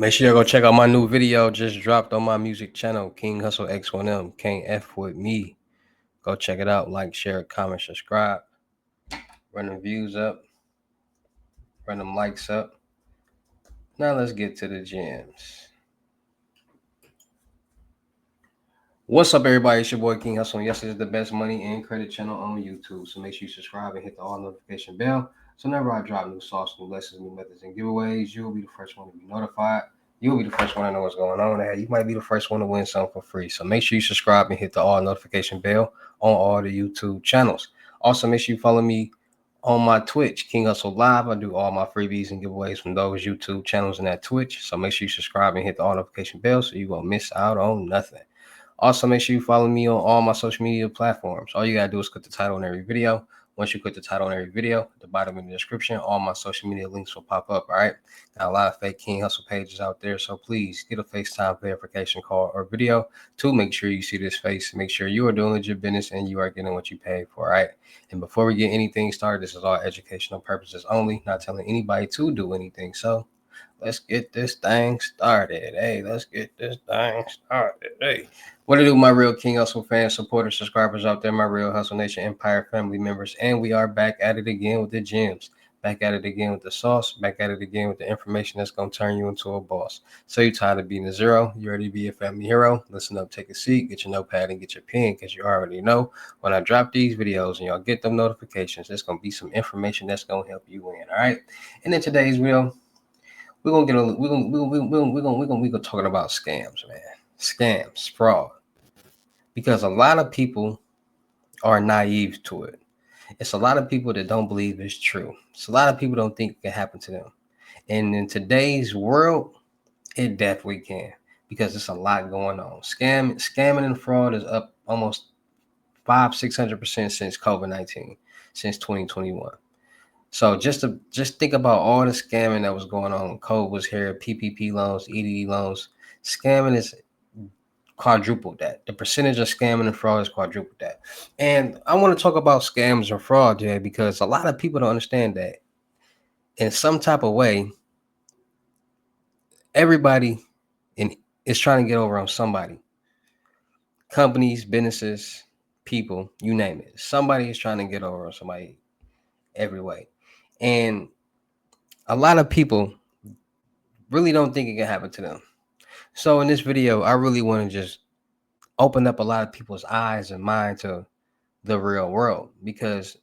Make sure you go check out my new video just dropped on my music channel, King Hustle X1M. Can't F with me. Go check it out. Like, share, comment, subscribe. Run them views up. Run them likes up. Now let's get to the gems. What's up, everybody? It's your boy King Hustle. Yes, this is the best money and credit channel on YouTube. So make sure you subscribe and hit the all notification bell. So whenever I drop new sauce, new lessons, new methods, and giveaways, you'll be the first one to be notified. You'll be the first one to know what's going on. Hey, you might be the first one to win something for free. So make sure you subscribe and hit the all notification bell on all the YouTube channels. Also, make sure you follow me on my Twitch, King Hustle Live. I do all my freebies and giveaways from those YouTube channels and that Twitch. So make sure you subscribe and hit the all notification bell so you won't miss out on nothing. Also, make sure you follow me on all my social media platforms. All you gotta do is click the title on every video. Once you click the title on every video, at the bottom of the description, all my social media links will pop up. All right. Got a lot of fake King Hustle pages out there. So please get a FaceTime verification call or video to make sure you see this face. Make sure you are doing legit business and you are getting what you paid for. All right. And before we get anything started, this is all educational purposes only, not telling anybody to do anything. So let's get this thing started. Hey, let's get this thing started. Hey, what to do, my real King Hustle fans, supporters, subscribers out there, my real Hustle Nation Empire family members. And we are back at it again with the gems. Back at it again with the sauce. Back at it again with the information that's going to turn you into a boss. So you tired of being a zero? You ready to be a family hero? Listen up, take a seat, get your notepad and get your pen because you already know when I drop these videos and y'all get them notifications, there's going to be some information that's going to help you win. All right. And in today's video, we're gonna get a we're gonna talking about scams, man. Scams, fraud. Because a lot of people are naive to it. It's a lot of people that don't believe it's true. It's a lot of people don't think it can happen to them. And in today's world, it definitely can because there's a lot going on. Scamming and fraud is up almost 600% since COVID-19, since 2021. So just think about all the scamming that was going on when COVID was here, PPP loans, EDD loans. Scamming is quadrupled that. The percentage of scamming and fraud is quadrupled that. And I want to talk about scams and fraud today because a lot of people don't understand that in some type of way, everybody is trying to get over on somebody. Companies, businesses, people, you name it. Somebody is trying to get over on somebody every way. And a lot of people really don't think it can happen to them. So in this video, I really want to just open up a lot of people's eyes and mind to the real world because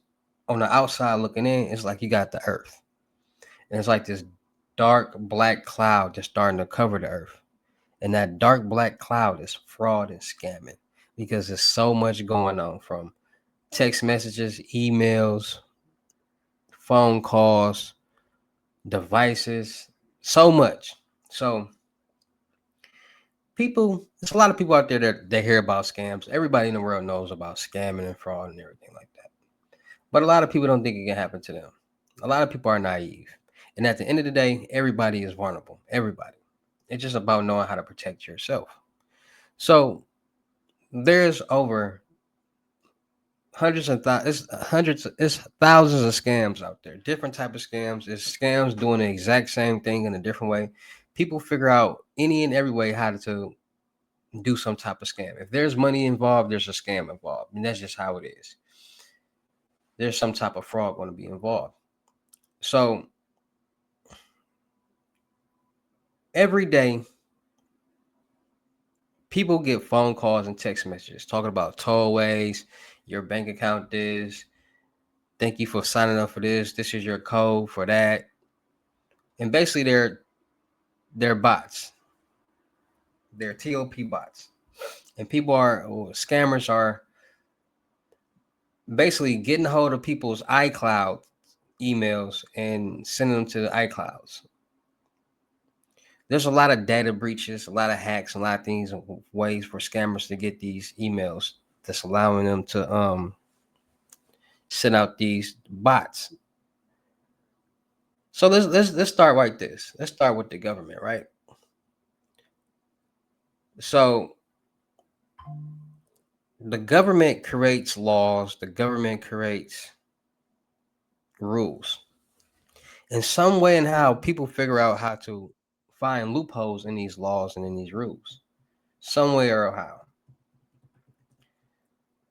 on the outside looking in, it's like you got the earth. And it's like this dark black cloud just starting to cover the earth. And that dark black cloud is fraud and scamming because there's so much going on from text messages, emails, phone calls, devices, so much. So there's a lot of people out there that hear about scams. Everybody in the world knows about scamming and fraud and everything like that. But a lot of people don't think it can happen to them. A lot of people are naive. And at the end of the day, everybody is vulnerable. Everybody. It's just about knowing how to protect yourself. So there's over it's thousands of scams out there. Different type of scams. It's scams doing the exact same thing in a different way. People figure out any and every way how to do some type of scam. If there's money involved, there's a scam involved. And that's just how it is. There's some type of fraud going to be involved. So every day, people get phone calls and text messages talking about tollways, your bank account is, thank you for signing up for this. This is your code for that. And basically they're bots. They're TOP bots. And scammers are basically getting a hold of people's iCloud emails and sending them to the iClouds. There's a lot of data breaches, a lot of hacks, a lot of things, ways for scammers to get these emails that's allowing them to send out these bots. So let's start like this. Let's start with the government, right? So the government creates laws, the government creates rules. In some way and how people figure out how to find loopholes in these laws and in these rules, some way or how.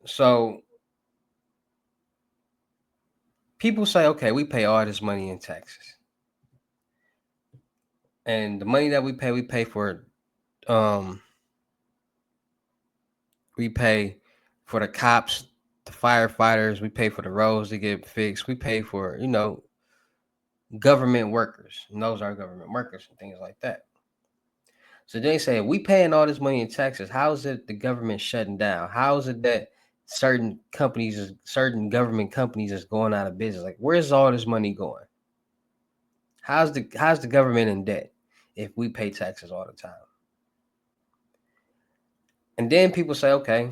So people say, okay, we pay all this money in taxes, and the money that we pay for, um, we pay for the cops, the firefighters, we pay for the roads to get fixed, we pay for, government workers, and those are government workers and things like that. So they say, we paying all this money in taxes. How is it the government shutting down? How is it that certain government companies is going out of business? Like, where's all this money going? How's the government in debt if we pay taxes all the time? And then people say, okay,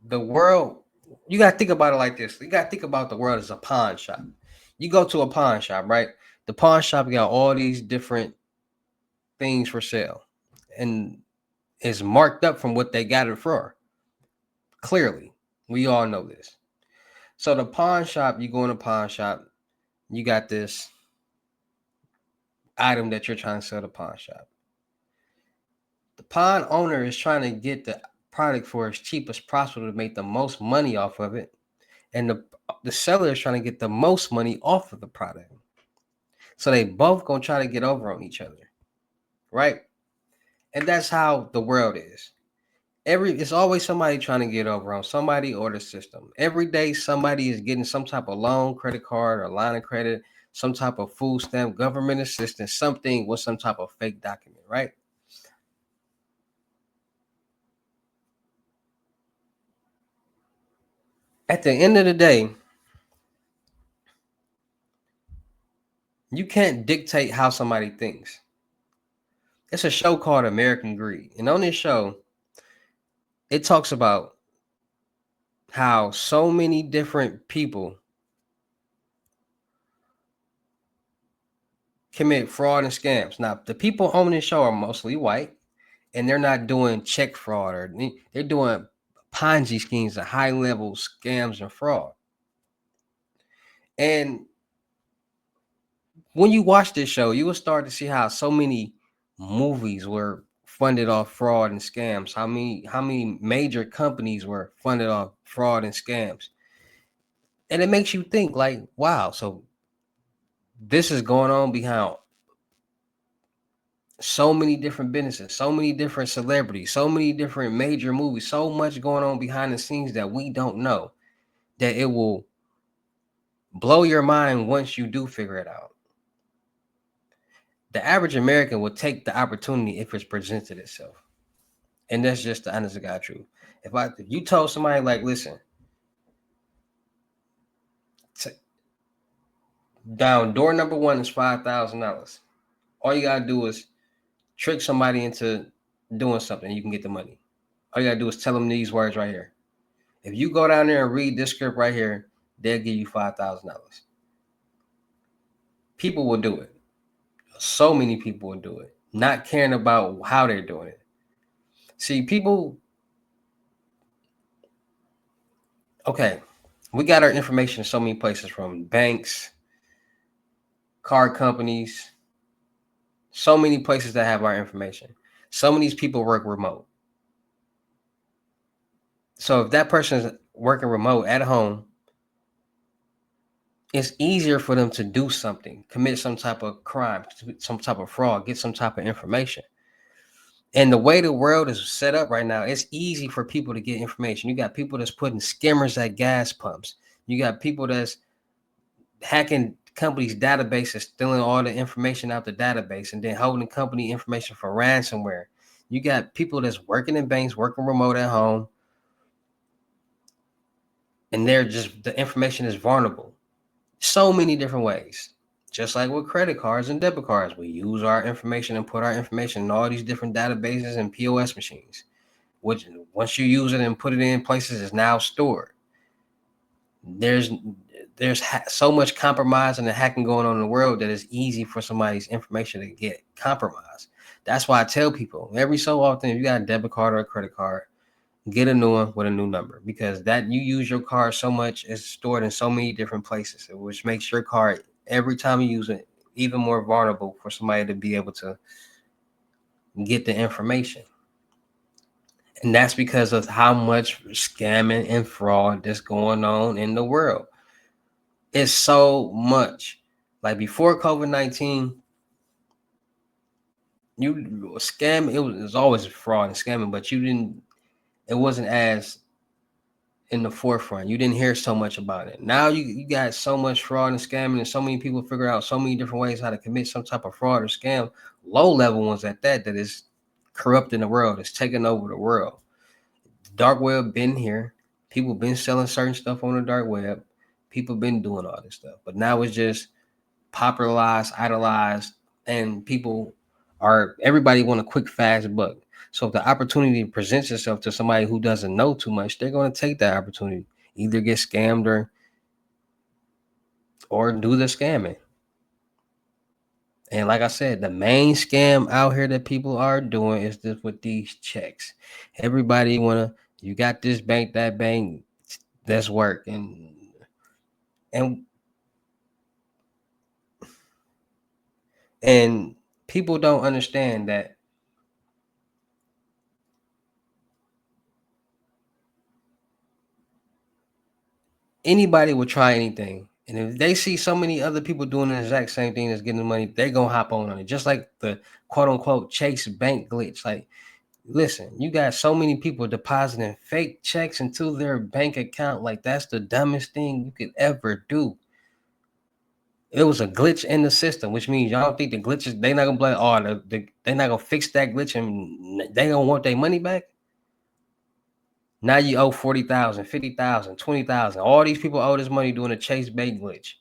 the world, you got to think about it like this. You got to think about the world as a pawn shop. You go to a pawn shop, right? The pawn shop got all these different things for sale, and it's marked up from what they got it for. Clearly, we all know this. So the pawn shop, you go in a pawn shop, you got this item that you're trying to sell the pawn shop. The pawn owner is trying to get the product for as cheap as possible to make the most money off of it, and the seller is trying to get the most money off of the product. So they both gonna try to get over on each other, right? And that's how the world is. It's always somebody trying to get over on somebody or the system. Every day somebody is getting some type of loan, credit card, or line of credit, some type of food stamp, government assistance, something with some type of fake document, right? At the end of the day, you can't dictate how somebody thinks. It's a show called American Greed. And on this show, it talks about how so many different people commit fraud and scams. Now, the people on this show are mostly white, and they're not doing check fraud, or they're doing Ponzi schemes and high level scams and fraud. And when you watch this show, you will start to see how so many movies were funded off fraud and scams. How many major companies were funded off fraud and scams. And it makes you think like, wow, so this is going on behind so many different businesses, so many different celebrities, so many different major movies, so much going on behind the scenes that we don't know, that it will blow your mind once you do figure it out. The average American will take the opportunity if it's presented itself. And that's just the honest to God truth. If you told somebody like, listen, down door number one is $5,000. All you gotta do is trick somebody into doing something, you can get the money. All you gotta do is tell them these words right here. If you go down there and read this script right here, they'll give you $5,000. People will do it. So many people will do it, not caring about how they're doing it. See, people, okay, we got our information in so many places, from banks, car companies, so many places that have our information. Some of these people work remote. So if that person is working remote at home, it's easier for them to do something, commit some type of crime, some type of fraud, get some type of information. And the way the world is set up right now, it's easy for people to get information. You got people that's putting skimmers at gas pumps. You got people that's hacking companies' databases, stealing all the information out the database, and then holding company information for ransomware. You got people that's working in banks, working remote at home, and the information is vulnerable. So many different ways. Just like with credit cards and debit cards, we use our information and put our information in all these different databases and POS machines, which once you use it and put it in places, is now stored. There's so much compromise and the hacking going on in the world that it's easy for somebody's information to get compromised. That's why I tell people every so often, if you got a debit card or a credit card, get a new one with a new number, because that you use your card so much, it's stored in so many different places, which makes your card Every time you use it, even more vulnerable for somebody to be able to get the information. And that's because of how much scamming and fraud that's going on in the world. It's so much. Like before COVID-19, you scam, it was always fraud and scamming, but it wasn't as in the forefront. You didn't hear so much about it. Now you got so much fraud and scamming, and so many people figure out so many different ways how to commit some type of fraud or scam, low level ones at that, that is corrupting the world. It's taking over the world. Dark web been here. People been selling certain stuff on the dark web. People been doing all this stuff, but now it's just popularized, idolized, and people are everybody want a quick, fast buck. So if the opportunity presents itself to somebody who doesn't know too much, they're going to take that opportunity, either get scammed or do the scamming. And like I said, the main scam out here that people are doing is this with these checks. Everybody wanna, you got this bank, that bank, that's work, and and people don't understand that anybody will try anything. And if they see so many other people doing the exact same thing as getting the money, they're gonna hop on it. Just like the quote unquote Chase bank glitch. Like, listen, you got so many people depositing fake checks into their bank account. Like, that's the dumbest thing you could ever do. It was a glitch in the system, which means y'all don't think the glitches, they not gonna be like, oh, they not gonna fix that glitch and they gonna want their money back. Now you owe 40,000, 50,000, 20,000. All these people owe this money doing a Chase bank glitch.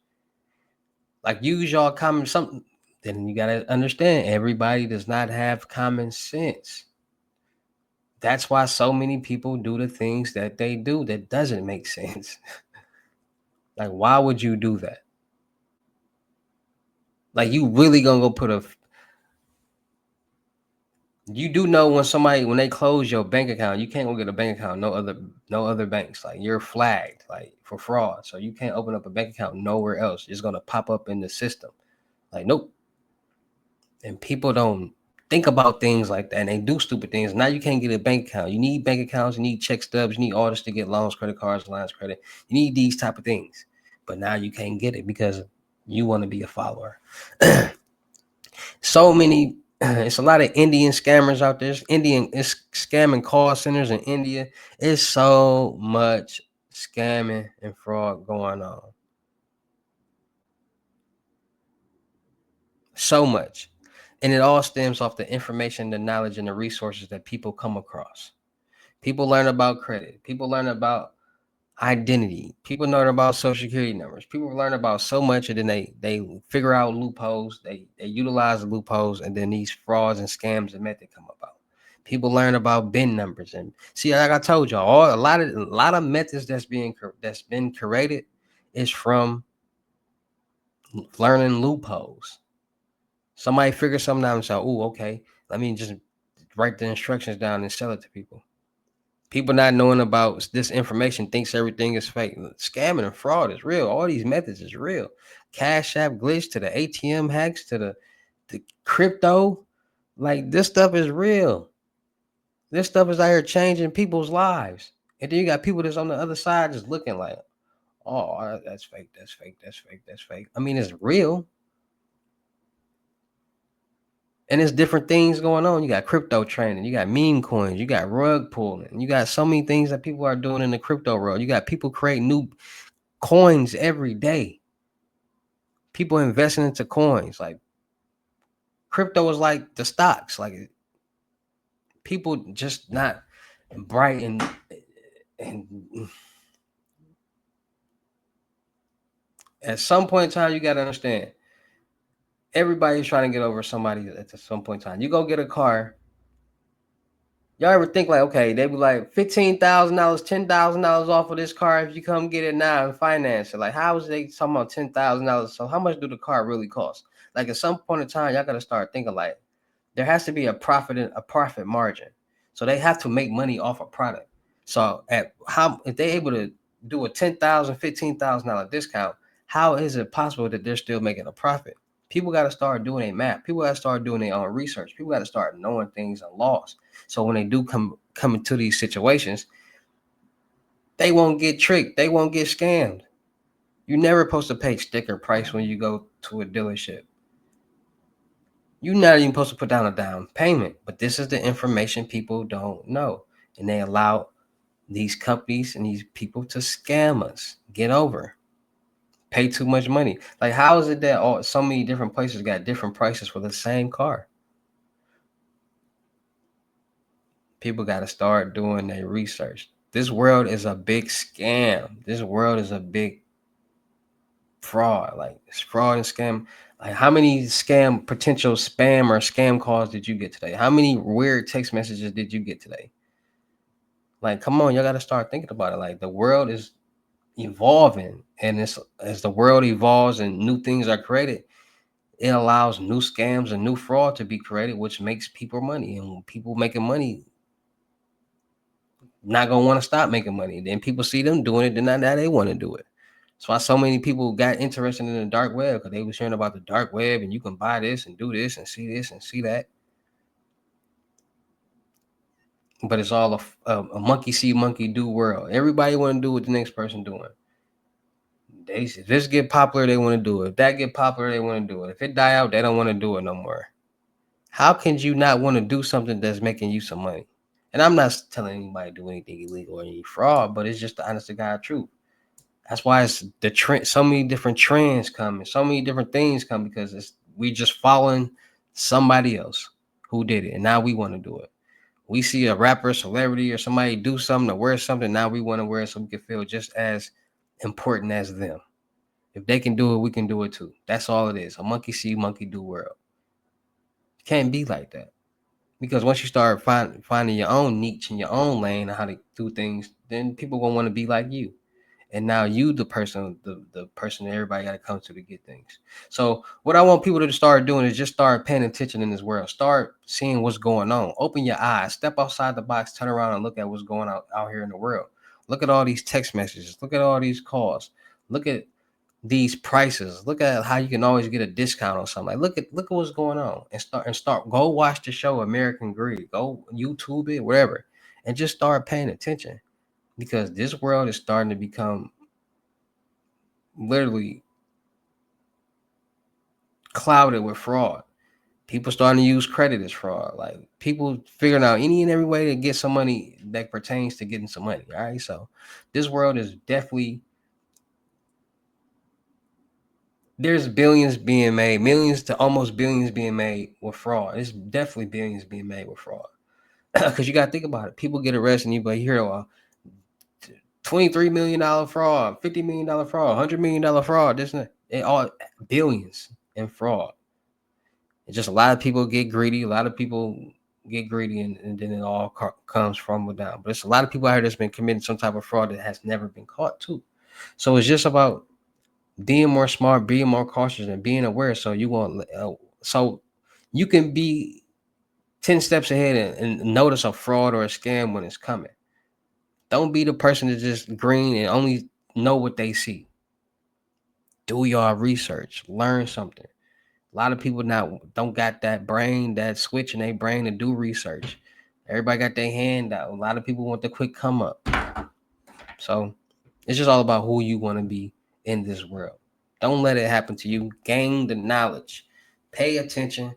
Like, use y'all common something. Then you gotta understand, everybody does not have common sense. That's why so many people do the things that they do that doesn't make sense. Like, why would you do that? Like, you really gonna go put a, you do know when they close your bank account, you can't go get a bank account, no other banks. Like, you're flagged like for fraud. So you can't open up a bank account nowhere else. It's gonna pop up in the system. Like, nope. And people don't think about things like that, and they do stupid things. Now you can't get a bank account. You need bank accounts, you need check stubs, you need all this to get loans, credit cards, lines of credit. You need these type of things. But now you can't get it because you want to be a follower. So many, it's a lot of Indian scammers out there. It's scamming call centers in India. It's so much scamming and fraud going on. So much. And it all stems off the information, the knowledge, and the resources that people come across. People learn about credit. People learn about identity. People learn about social security numbers. People learn about so much, and then they figure out loopholes. They utilize the loopholes, and then these frauds and scams and method come about. People learn about bin numbers, and see, like I told y'all, a lot of methods that's been created is from learning loopholes. Somebody figures something out and say, "Oh, okay, let me just write the instructions down and sell it to people." People not knowing about this information thinks everything is fake. Scamming and fraud is real. All these methods is real. Cash app glitch to the ATM hacks to the crypto. Like, this stuff is real. This stuff is out here changing people's lives. And then you got people that's on the other side just looking like, oh, that's fake, that's fake, that's fake, that's fake. I mean, it's real. And there's different things going on. You got crypto trading, you got meme coins, you got rug pulling, you got so many things that people are doing in the crypto world. You got people creating new coins every day. People investing into coins. Like, crypto is like the stocks. Like, people just not bright and at some point in time, you got to understand, everybody's trying to get over somebody at some point in time. You go get a car. Y'all ever think like, okay, they be like $15,000, $10,000 off of this car if you come get it now and finance it? Like, how is they talking about $10,000? So how much do the car really cost? Like, at some point in time, y'all got to start thinking like, there has to be a profit margin. So they have to make money off a product. So at how if they're able to do a $10,000, $15,000 discount, How is it possible that they're still making a profit? People got to start doing a map. People got to start doing their own research. People got to start knowing things and laws. So when they do come into these situations, they won't get tricked. They won't get scammed. You're never supposed to pay sticker price when you go to a dealership. You're not even supposed to put down a down payment. But this is the information people don't know. And they allow these companies and these people to scam us. Get over. Pay too much money. Like, how is it that so many different places got different prices for the same car? People got to start doing their research. This world is a big scam. This world is a big fraud. Like, it's fraud and scam. Like, how many potential spam or scam calls did you get today? How many weird text messages did you get today? Like, come on, y'all got to start thinking about it. Like, the world is evolving, and it's as the world evolves and new things are created, it allows new scams and new fraud to be created, which makes people money. And when people making money, not gonna want to stop making money. Then people see them doing it, then now they want to do it. That's why so many people got interested in the dark web, because they was hearing about the dark web and you can buy this and do this and see that. But it's all a monkey see, monkey do world. Everybody want to do what the next person doing. If this get popular, they want to do it. If that get popular, they want to do it. If it die out, they don't want to do it no more. How can you not want to do something that's making you some money? And I'm not telling anybody to do anything illegal or any fraud, but it's just the honest to God truth. That's why it's the trend. So many different trends come and so many different things come, because we just following somebody else who did it, and now we want to do it. We see a rapper, celebrity, or somebody do something or wear something. Now we want to wear it so we can feel just as important as them. If they can do it, we can do it too. That's all it is. A monkey see, monkey do world. It can't be like that. Because once you start finding your own niche and your own lane and how to do things, then people gonna want to be like you. And now you the person that everybody got to come to get things. So what I want people to start doing is just start paying attention in this world. Start seeing what's going on. Open your eyes. Step outside the box. Turn around and look at what's going on out here in the world. Look at all these text messages. Look at all these calls. Look at these prices. Look at how you can always get a discount on something. Like look at what's going on, and start go watch the show American Greed. Go YouTube it, wherever, and just start paying attention, because this world is starting to become literally clouded with fraud. People starting to use credit as fraud. Like, people figuring out any and every way to get some money that pertains to getting some money. All right. So this world is definitely, there's billions being made, millions to almost billions being made with fraud. There's definitely billions being made with fraud. Because you got to think about it. People get arrested and you hear $23 million fraud, $50 million fraud, $100 million fraud. This and that. It all billions in fraud. It's just a lot of people get greedy. A lot of people get greedy, and then it all comes from down. But it's a lot of people out here that's been committing some type of fraud that has never been caught too. So it's just about being more smart, being more cautious, and being aware. So you can be 10 steps ahead and notice a fraud or a scam when it's coming. Don't be the person that just green and only know what they see. Do your research, learn something. A lot of people now don't got that brain, that switch in their brain to do research. Everybody got their hand out. A lot of people want the quick come up. So it's just all about who you want to be in this world. Don't let it happen to you. Gain the knowledge. Pay attention.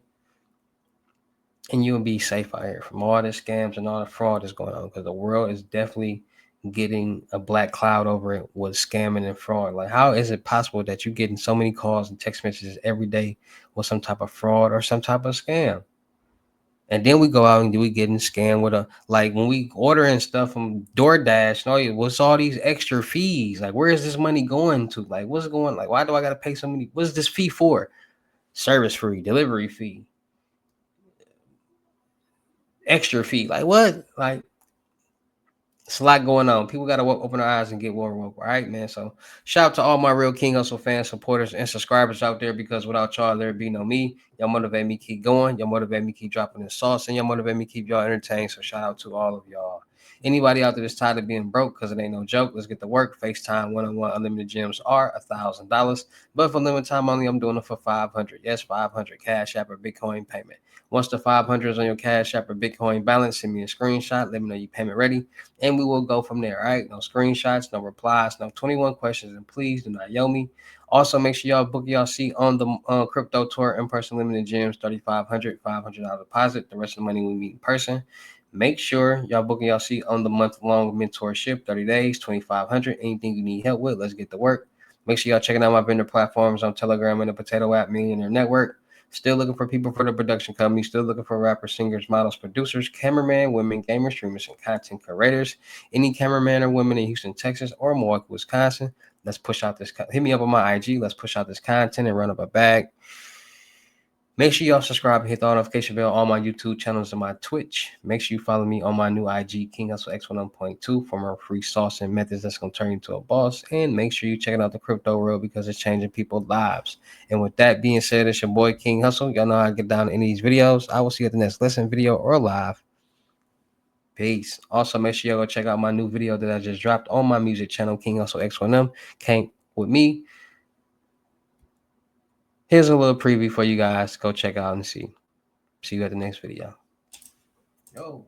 And you'll be safe out here from all the scams and all the fraud that's going on. Because the world is definitely getting a black cloud over it with scamming and fraud. Like, how is it possible that you're getting so many calls and text messages every day with some type of fraud or some type of scam? And then we go out and we getting scammed with like when we ordering stuff from DoorDash, what's all these extra fees? Like, where is this money going to? Like, what's going, like, why do I gotta pay so many? What's this fee for? Service fee, delivery fee, extra fee. Like, what? Like, it's a lot going on. People got to open their eyes and get more woke. All right, man. So shout out to all my real King Hustle fans, supporters, and subscribers out there, because without y'all, there'd be no me. Y'all motivate me keep going. Y'all motivate me keep dropping the sauce, and y'all motivate me keep y'all entertained. So shout out to all of y'all. Anybody out there that's tired of being broke because it ain't no joke, let's get to work. FaceTime one-on-one unlimited gems are $1,000. But for limited time only, I'm doing it for 500. Yes, 500 Cash App or Bitcoin payment. Once the 500 is on your Cash App or Bitcoin balance, send me a screenshot. Let me know your payment ready, and we will go from there. All right, no screenshots, no replies, no 21 questions, and please do not yell me. Also, make sure y'all book y'all seat on the crypto tour in person. Limited gems, $3,500, $500 deposit. The rest of the money we meet in person. Make sure y'all booking y'all seat on the month-long mentorship, 30 days, $2,500. Anything you need help with, let's get to work. Make sure y'all checking out my vendor platforms on Telegram and the Potato App Millionaire Network. Still looking for people for the production company. Still looking for rappers, singers, models, producers, cameraman, women, gamers, streamers, and content creators. Any cameraman or women in Houston, Texas, or Milwaukee, Wisconsin. Let's push out this. Hit me up on my IG. Let's push out this content and run up a bag. Make sure y'all subscribe and hit the notification bell on my YouTube channels and my Twitch. Make sure you follow me on my new IG, King Hussle X11.2, for more free sauce and methods that's going to turn you into a boss. And make sure you check out the crypto world because it's changing people's lives. And with that being said, it's your boy, King Hussle. Y'all know how to get down in these videos. I will see you at the next lesson video or live. Peace. Also, make sure y'all go check out my new video that I just dropped on my music channel, King Hussle X1M. Came with me. Here's a little preview for you guys. Go check out and see. See you at the next video. Yo.